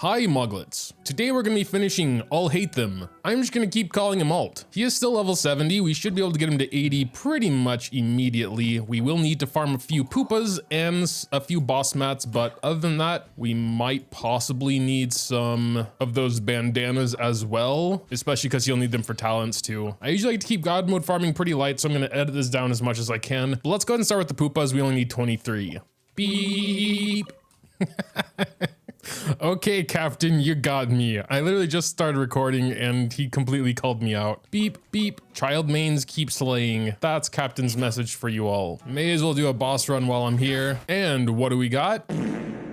Hi Muglets. Today we're going to be finishing Alhaitham. I'm just going to keep calling him Alt. He is still level 70, we should be able to get him to 80 pretty much immediately. We will need to farm a few poopas and a few boss mats, but other than that, we might possibly need some of those bandanas as well, especially because you'll need them for talents too. I usually like to keep God mode farming pretty light, so I'm going to edit this down as much as I can. But let's go ahead and start with the poopas. We only need 23. Beep. Okay, Captain, you got me. I literally just started recording and he completely called me out. Beep, beep. Child mains keep slaying. That's Captain's message for you all. May as well do a boss run while I'm here. And what do we got?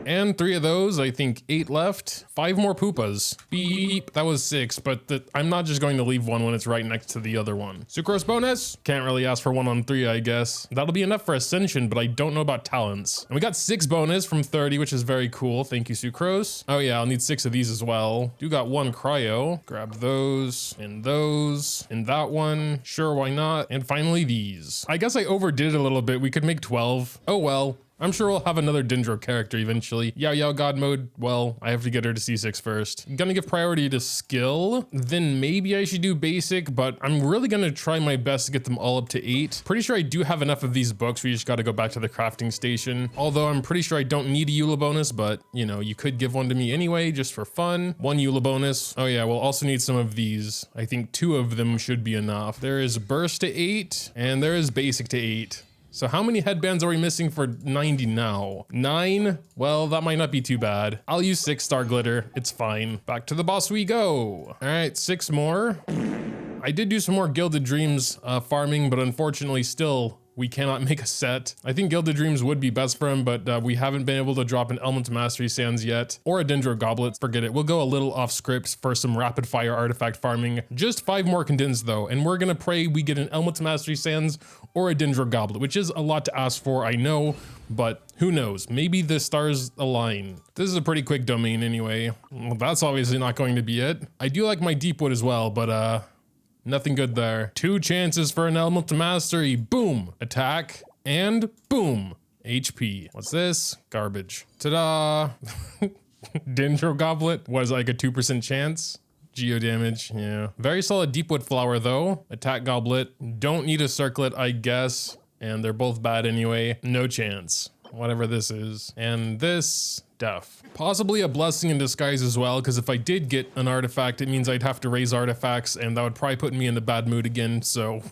And 3 of those, I think 8 left. 5 more poopas. Beep. That was 6, but I'm not just going to leave one when it's right next to the other one. Sucrose bonus. Can't really ask for 1 on 3, I guess. That'll be enough for Ascension, but I don't know about talents. And we got 6 bonus from 30, which is very cool. Thank you, Sucrose. Oh yeah, I'll need 6 of these as well. Do got 1 cryo. Grab those, and that one. Sure, why not? And finally these. I guess I overdid it a little bit. We could make 12. Oh well. I'm sure we'll have another Dendro character eventually. Yao God mode, well, I have to get her to C6 first. I'm gonna give priority to skill, then maybe I should do basic, but I'm really gonna try my best to get them all up to 8. Pretty sure I do have enough of these books, we just gotta go back to the crafting station. Although I'm pretty sure I don't need a EULA bonus, but you know, you could give one to me anyway, just for fun. 1 EULA bonus. Oh yeah, we'll also need some of these. I think 2 of them should be enough. There is burst to 8, and there is basic to 8. So how many headbands are we missing for 90 now? 9? Well, that might not be too bad. I'll use 6 star glitter. It's fine. Back to the boss we go. All right, 6 more. I did do some more Gilded Dreams farming, but unfortunately still, we cannot make a set. I think Gilded Dreams would be best for him, but we haven't been able to drop an Element Mastery Sands yet, or a Dendro Goblet. Forget it. We'll go a little off script for some rapid fire artifact farming. Just 5 more condensed though, and we're gonna pray we get an Element Mastery Sands or a Dendro Goblet, which is a lot to ask for, I know, but who knows? Maybe the stars align. This is a pretty quick domain anyway. Well, that's obviously not going to be it. I do like my Deepwood as well, but nothing good there. 2 chances for an Element to Mastery. Boom. Attack. And boom. HP. What's this? Garbage. Ta-da. Dendro Goblet was like a 2% chance. Geo damage, yeah. Very solid Deepwood Flower though. Attack Goblet. Don't need a Circlet, I guess. And they're both bad anyway. No chance. Whatever this is. And this... Def. Possibly a Blessing in Disguise as well, because if I did get an artifact, it means I'd have to raise artifacts, and that would probably put me in the bad mood again, so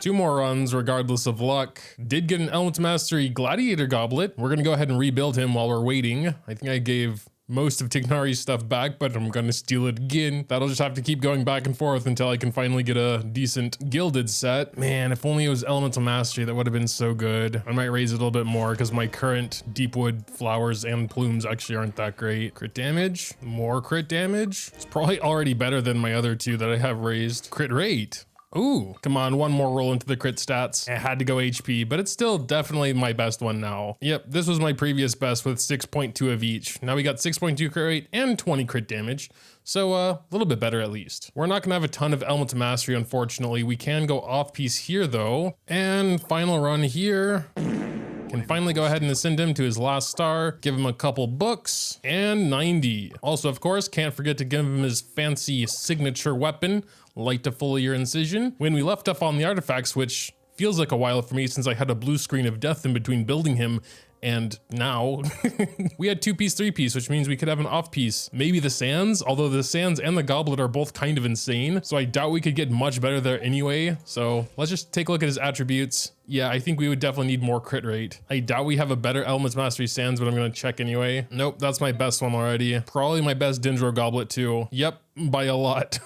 2 more runs regardless of luck. Did get an Element Mastery Gladiator Goblet. We're gonna go ahead and rebuild him while we're waiting. I think I gave most of Tignari's stuff back, but I'm gonna steal it again. That'll just have to keep going back and forth until I can finally get a decent gilded set. Man, if only it was Elemental Mastery, that would have been so good. I might raise it a little bit more because my current Deepwood flowers and plumes actually aren't that great. Crit damage, more crit damage. It's probably already better than my other 2 that I have raised. Crit rate. Ooh, come on, 1 more roll into the crit stats. I had to go HP, but it's still definitely my best one now. Yep, this was my previous best with 6.2 of each. Now we got 6.2 crit rate and 20 crit damage. So a little bit better at least. We're not gonna have a ton of Element Mastery, unfortunately. We can go off piece here though. And final run here. Can finally go ahead and ascend him to his last star, give him a couple books, and 90. Also, of course, can't forget to give him his fancy signature weapon, Light to Foliar Incision. When we left off on the artifacts, which feels like a while for me since I had a blue screen of death in between building him, and now we had 2-piece, 3-piece, which means we could have an off piece. Maybe the Sands, although the Sands and the Goblet are both kind of insane. So I doubt we could get much better there anyway. So let's just take a look at his attributes. Yeah, I think we would definitely need more crit rate. I doubt we have a better Elements Mastery Sands, but I'm gonna check anyway. Nope, that's my best one already. Probably my best Dendro Goblet too. Yep, by a lot.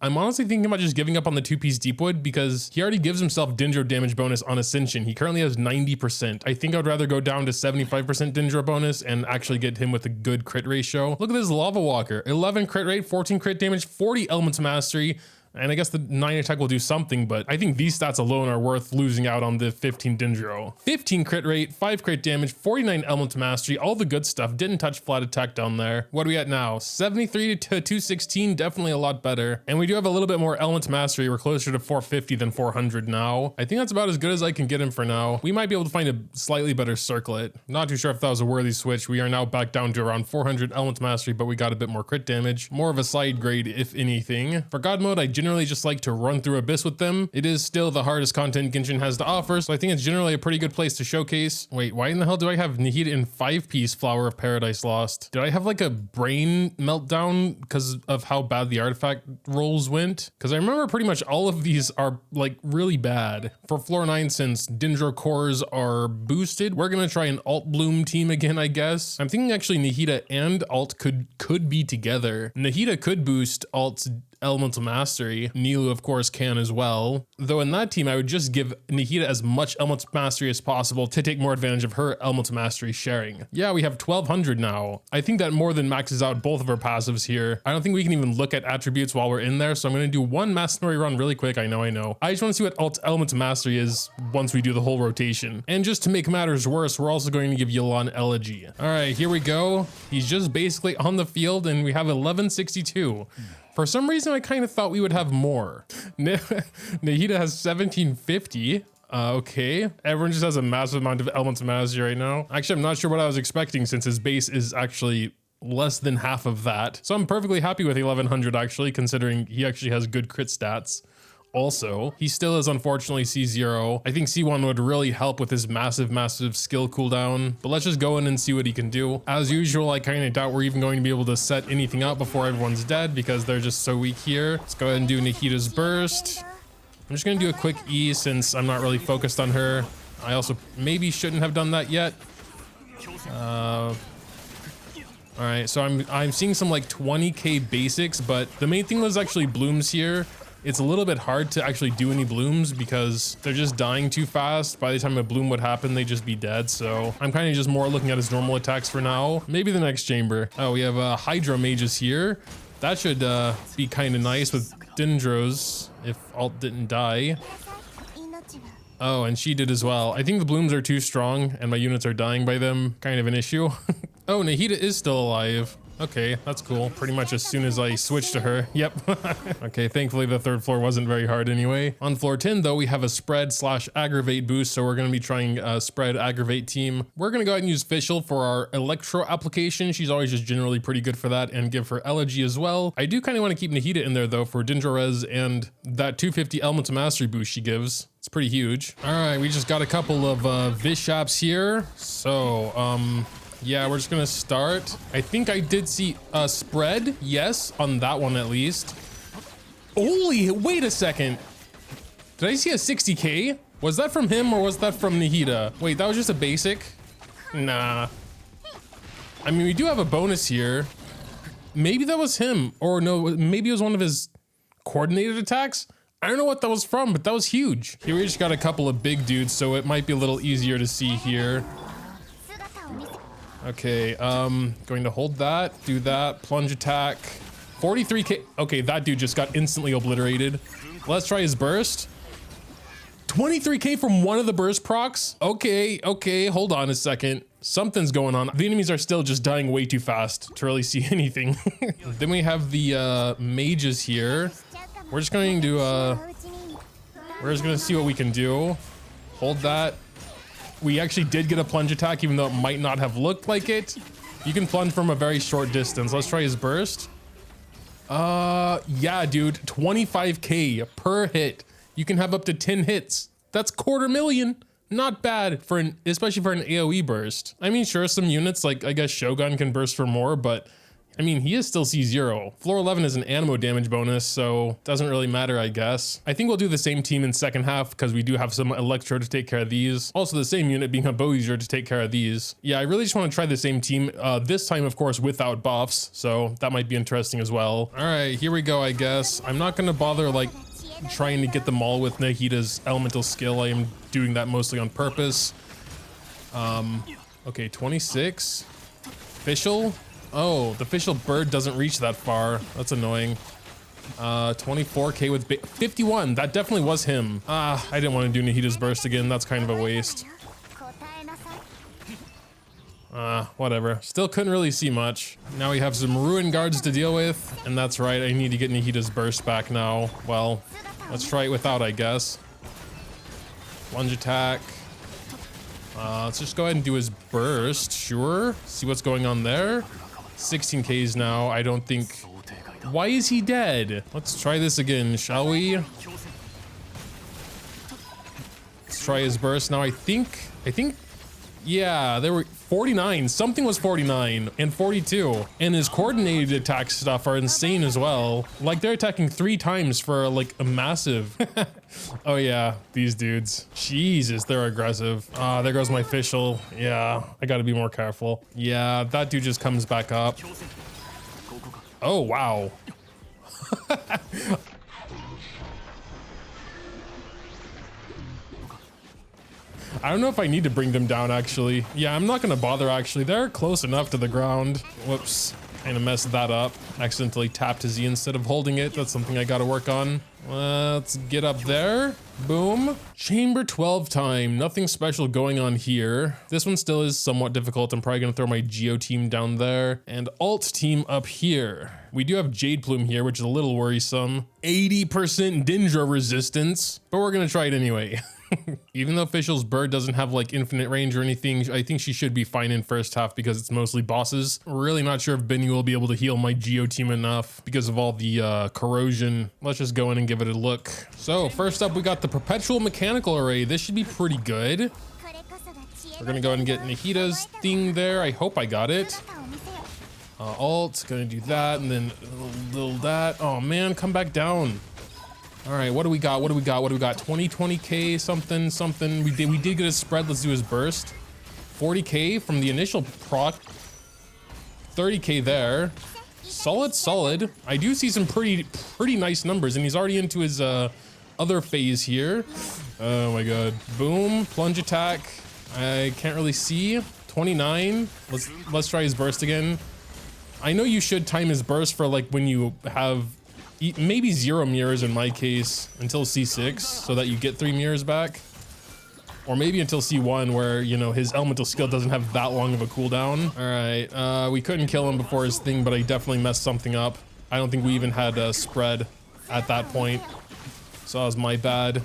I'm honestly thinking about just giving up on the 2-piece Deepwood because he already gives himself Dendro damage bonus on Ascension. He currently has 90%. I think I'd rather go down to 75% Dendro bonus and actually get him with a good crit ratio. Look at this Lava Walker. 11 crit rate, 14 crit damage, 40 Elements Mastery. And I guess the 9 attack will do something, but I think these stats alone are worth losing out on the 15 Dendro. 15 crit rate, 5 crit damage, 49 element mastery, all the good stuff. Didn't touch flat attack down there. What are we at now? 73 to 216, definitely a lot better. And we do have a little bit more element mastery. We're closer to 450 than 400 now. I think that's about as good as I can get him for now. We might be able to find a slightly better circlet. Not too sure if that was a worthy switch. We are now back down to around 400 element mastery, but we got a bit more crit damage. More of a side grade, if anything. For God mode, I generally just like to run through Abyss with them. It is still the hardest content Genshin has to offer, so I think it's generally a pretty good place to showcase. Wait, why in the hell do I have Nahida in 5-piece Flower of Paradise Lost? Did I have like a brain meltdown because of how bad the artifact rolls went? Because I remember pretty much all of these are like really bad. For floor 9, since Dendro cores are boosted, we're gonna try an alt bloom team again, I guess. I'm thinking actually Nahida and alt could be together. Nahida could boost alt's elemental mastery. Nilu of course can as well. Though in that team, I would just give Nahida as much elemental mastery as possible to take more advantage of her elemental mastery sharing. Yeah, we have 1200 now. I think that more than maxes out both of our passives here. I don't think we can even look at attributes while we're in there, so I'm gonna do one mastery run really quick. I know. I just wanna see what alt elemental mastery is once we do the whole rotation. And just to make matters worse, we're also going to give Yelan Elegy. All right, here we go. He's just basically on the field and we have 1162. For some reason, I kind of thought we would have more. Nahida has 1750. Okay. Everyone just has a massive amount of elemental mastery right now. Actually, I'm not sure what I was expecting since his base is actually less than half of that. So I'm perfectly happy with 1100 actually, considering he actually has good crit stats. Also, he still is unfortunately C0. I think C1 would really help with his massive skill cooldown, but let's just go in and see what he can do. As usual, I kind of doubt we're even going to be able to set anything up before everyone's dead because they're just so weak here. Let's go ahead and do Nahida's burst. I'm just gonna do a quick E since I'm not really focused on her. I also maybe shouldn't have done that yet. All right, so I'm seeing some like 20k basics, but the main thing was actually blooms here. It's a little bit hard to actually do any blooms because they're just dying too fast. By the time a bloom would happen, they'd just be dead. So I'm kind of just more looking at his normal attacks for now. Maybe the next chamber. Oh, we have Hydra mages here. That should be kind of nice with Dendros if alt didn't die. Oh, and she did as well. I think the blooms are too strong and my units are dying by them. Kind of an issue. Oh, Nahida is still alive. Okay, that's cool. Pretty much as soon as I switched to her. Yep. Okay, thankfully the third floor wasn't very hard anyway. On floor 10 though, we have a spread / aggravate boost. So we're gonna be trying a spread aggravate team. We're gonna go ahead and use Fischl for our electro application. She's always just generally pretty good for that, and give her elegy as well. I do kind of want to keep Nahida in there though for Dendro Res and that 250 elemental mastery boost she gives. It's pretty huge. All right, we just got a couple of Vishaps here. So, yeah, we're just gonna start. I think I did see a spread. Yes, on that one at least. Holy, wait a second. Did I see a 60k? Was that from him or was that from Nahida? Wait, that was just a basic? Nah. I mean, we do have a bonus here. Maybe that was him. Or no, maybe it was one of his coordinated attacks. I don't know what that was from, but that was huge. Here we just got a couple of big dudes, so it might be a little easier to see here. Okay, going to hold that, do that, plunge attack, 43k. Okay, that dude just got instantly obliterated. Let's try his burst. 23k from one of the burst procs. Okay, hold on a second. Something's going on. The enemies are still just dying way too fast to really see anything. Then we have the mages here. We're just going to, we're just gonna see what we can do. Hold that. We actually did get a plunge attack, even though it might not have looked like it. You can plunge from a very short distance. Let's try his burst. Yeah, dude, 25k per hit. You can have up to 10 hits. That's 250,000. Not bad for especially for an AoE burst. I mean, sure, some units like I guess Shogun can burst for more, but I mean, he is still C0. Floor 11 is an animo damage bonus, so doesn't really matter, I guess. I think we'll do the same team in second half because we do have some Electro to take care of these. Also, the same unit being a Bozier to take care of these. Yeah, I really just want to try the same team. This time, of course, without buffs, so that might be interesting as well. All right, here we go, I guess. I'm not going to bother, like, trying to get them all with Nahida's elemental skill. I am doing that mostly on purpose. Okay, 26. Fischl. Oh, the Fischl bird doesn't reach that far. That's annoying. 24k with 51. That definitely was him. I didn't want to do Nahita's burst again. That's kind of a waste. Whatever. Still couldn't really see much. Now we have some ruin guards to deal with. And that's right, I need to get Nahita's burst back now. Well, let's try it without, I guess. Lunge attack. Let's just go ahead and do his burst, sure. See what's going on there. 16Ks now, I don't think... Why is he dead? Let's try this again, shall we? Let's try his burst now. I think, yeah, there were 49. Something was 49 and 42. And his coordinated attack stuff are insane as well. Like they're attacking 3 times for like a massive. Oh yeah, these dudes. Jesus, they're aggressive. There goes my official. Yeah, I gotta be more careful. Yeah, that dude just comes back up. Oh, wow. I don't know if I need to bring them down, actually. Yeah, I'm not gonna bother, actually. They're close enough to the ground. Whoops. Kind of messed that up. Accidentally tapped his E instead of holding it. That's something I gotta work on. Let's get up there. Boom. Chamber 12 time. Nothing special going on here. This one still is somewhat difficult. I'm probably gonna throw my Geo team down there and alt team up here. We do have Jade Plume here, which is a little worrisome. 80% Dindra resistance, but we're gonna try it anyway. Even though Official's bird doesn't have like infinite range or anything, I think she should be fine in first half because it's mostly bosses. Really not sure if Benny will be able to heal my Geo team enough because of all the corrosion. Let's just go in and give it a look. So first up, we got the Perpetual Mechanical Array. This should be pretty good. We're gonna go ahead and get Nahita's thing there. I hope I got it. Alt, gonna do that and then a little that. Oh man, come back down. All right, what do we got? 20k something. We did get a spread. Let's do his burst. 40k from the initial proc. 30k there. Solid. I do see some pretty nice numbers, and he's already into his other phase here. Oh my god. Boom, plunge attack. I can't really see. 29. Let's try his burst again. I know you should time his burst for like when you have maybe 0 mirrors in my case until C6 so that you get 3 mirrors back, or maybe until C1 where, you know, his elemental skill doesn't have that long of a cooldown. All right, we couldn't kill him before his thing, but I definitely messed something up. I don't think we even had a spread at that point, so that was my bad.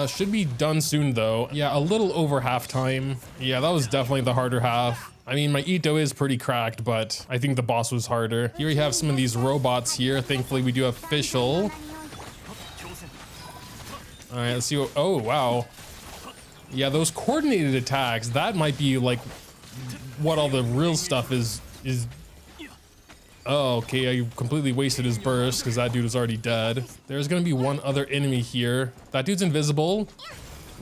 Should be done soon though. Yeah, a little over halftime. Yeah, that was definitely the harder half. I mean, my Ito is pretty cracked, but I think the boss was harder. Here we have some of these robots here. Thankfully, we do have Official. All right, let's see what, oh, wow. Yeah, those coordinated attacks, that might be like what all the real stuff is. Oh, okay, I completely wasted his burst because that dude was already dead. There's gonna be one other enemy here. That dude's invisible.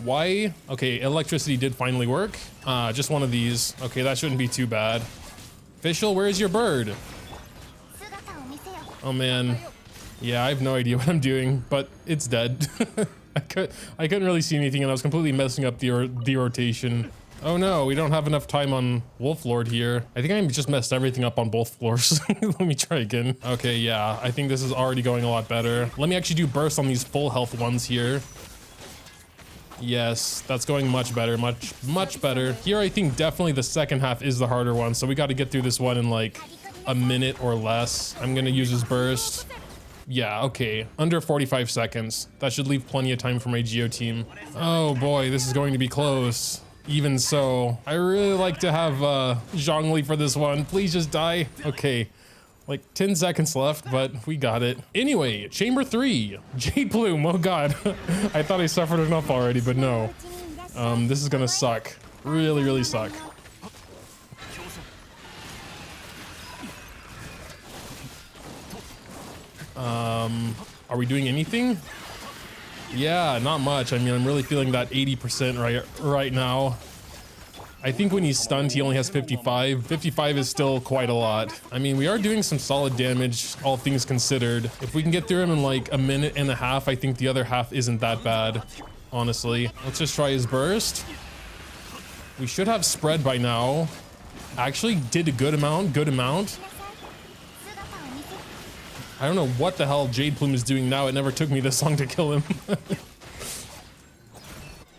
Why? Okay, electricity did finally work. Just one of these. Okay, that shouldn't be too bad. Official, where's your bird? Oh man. Yeah, I have no idea what I'm doing, but it's dead. I couldn't really see anything, and I was completely messing up the rotation. Oh no, we don't have enough time on Wolf Lord here. I think I just messed everything up on both floors. Let me try again. Okay, yeah, I think this is already going a lot better. Let me actually do burst on these full health ones here. Yes, that's going much better, much better. Here, I think definitely the second half is the harder one, so we got to get through this one in like a minute or less. I'm gonna use his burst. Yeah, okay, under 45 seconds. That should leave plenty of time for my Geo team. Oh boy, this is going to be close. Even so, I really like to have Zhongli for this one. Please just die. Okay. Like 10 seconds left, but we got it. Anyway, Chamber 3, Jade Plume. Oh god, I thought I suffered enough already, but no. This is gonna suck. Really suck. Are we doing anything? Yeah, not much. I mean, I'm really feeling that 80% right now. I think when he's stunned, he only has 55. 55 is still quite a lot. I mean, we are doing some solid damage, all things considered. If we can get through him in like a minute and a half, I think the other half isn't that bad, honestly. Let's just try his burst. We should have spread by now. Actually did a good amount. I don't know what the hell Jade Plume is doing now. It never took me this long to kill him.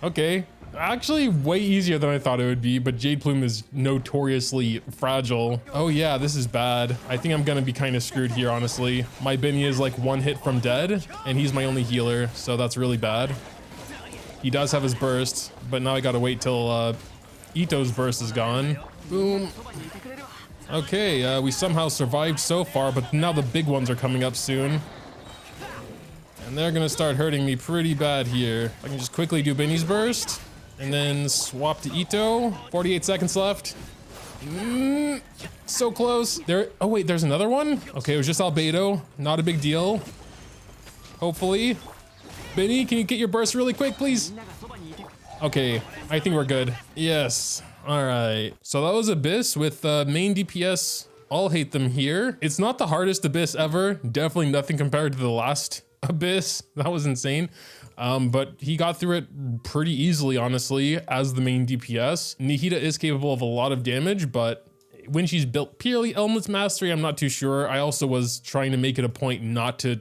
Okay. Actually, way easier than I thought it would be, but Jade Plume is notoriously fragile. Oh yeah, this is bad. I think I'm gonna be kind of screwed here, honestly. My Benny is like one hit from dead, and he's my only healer, so that's really bad. He does have his burst, but now I gotta wait till Ito's burst is gone. Boom. Okay, we somehow survived so far, but now the big ones are coming up soon. And they're gonna start hurting me pretty bad here. I can just quickly do Benny's burst. And then swap to Ito. 48 seconds left. So close. There. Oh wait, there's another one? Okay, it was just Albedo. Not a big deal. Hopefully. Benny, can you get your burst really quick, please? Okay, I think we're good. Yes. All right. So that was Abyss with main DPS Alhaitham here. It's not the hardest Abyss ever. Definitely nothing compared to the last Abyss. That was insane. But he got through it pretty easily, honestly, as the main DPS. Nihida is capable of a lot of damage, but when she's built purely Elements Mastery, I'm not too sure. I also was trying to make it a point not to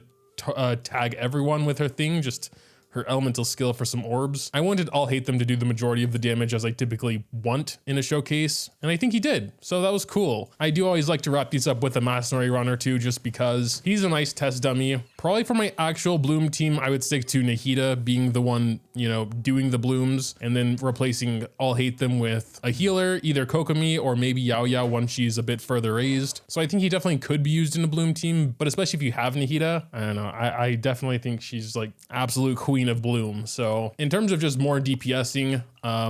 tag everyone with her thing, just her elemental skill for some orbs. I wanted Alhaitham to do the majority of the damage as I typically want in a showcase, and I think he did, so that was cool. I do always like to wrap these up with a Mercenary run or two just because he's a nice test dummy. Probably for my actual Bloom team, I would stick to Nihida being the one, you know, doing the Blooms, and then replacing Alhaitham with a healer, either Kokomi or maybe Yao Yao once she's a bit further raised. So I think he definitely could be used in a Bloom team, but especially if you have Nihida, I don't know, I definitely think she's like absolute queen of Bloom. So in terms of just more DPSing,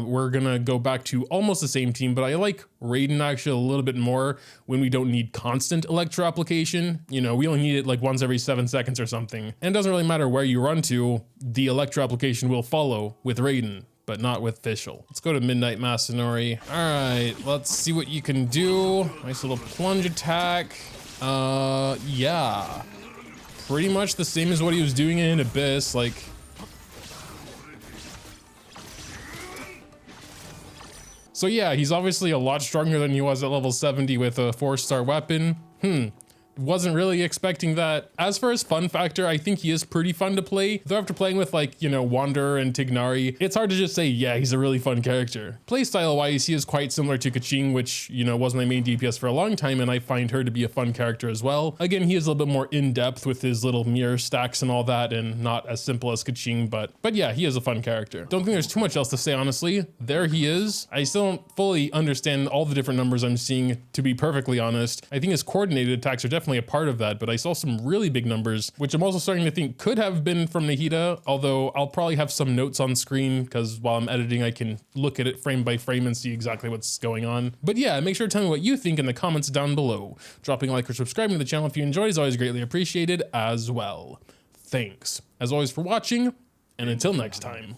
we're gonna go back to almost the same team, but I like Raiden actually a little bit more when we don't need constant Electro application. You know, we only need it like once every 7 seconds or something. And it doesn't really matter where you run to, the Electro application will follow with Raiden, but not with Fischl. Let's go to Midnight Masanori. All right, let's see what you can do. Nice little plunge attack. Yeah. Pretty much the same as what he was doing in Abyss, like. So yeah, he's obviously a lot stronger than he was at level 70 with a 4-star weapon. Wasn't really expecting that. As for his fun factor, I think he is pretty fun to play. Though after playing with like, you know, Wanderer and Tignari, it's hard to just say, yeah, he's a really fun character. Playstyle wise, he is quite similar to Keqing, which, you know, was my main DPS for a long time, and I find her to be a fun character as well. Again, he is a little bit more in-depth with his little mirror stacks and all that, and not as simple as Keqing, but yeah, he is a fun character. Don't think there's too much else to say, honestly. There he is. I still don't fully understand all the different numbers I'm seeing, to be perfectly honest. I think his coordinated attacks are definitely a part of that, but I saw some really big numbers, which I'm also starting to think could have been from Nihida, although I'll probably have some notes on screen because while I'm editing, I can look at it frame by frame and see exactly what's going on. But yeah, make sure to tell me what you think in the comments down below. Dropping a like or subscribing to the channel if you enjoyed is always greatly appreciated as well. Thanks, as always, for watching, and until next time.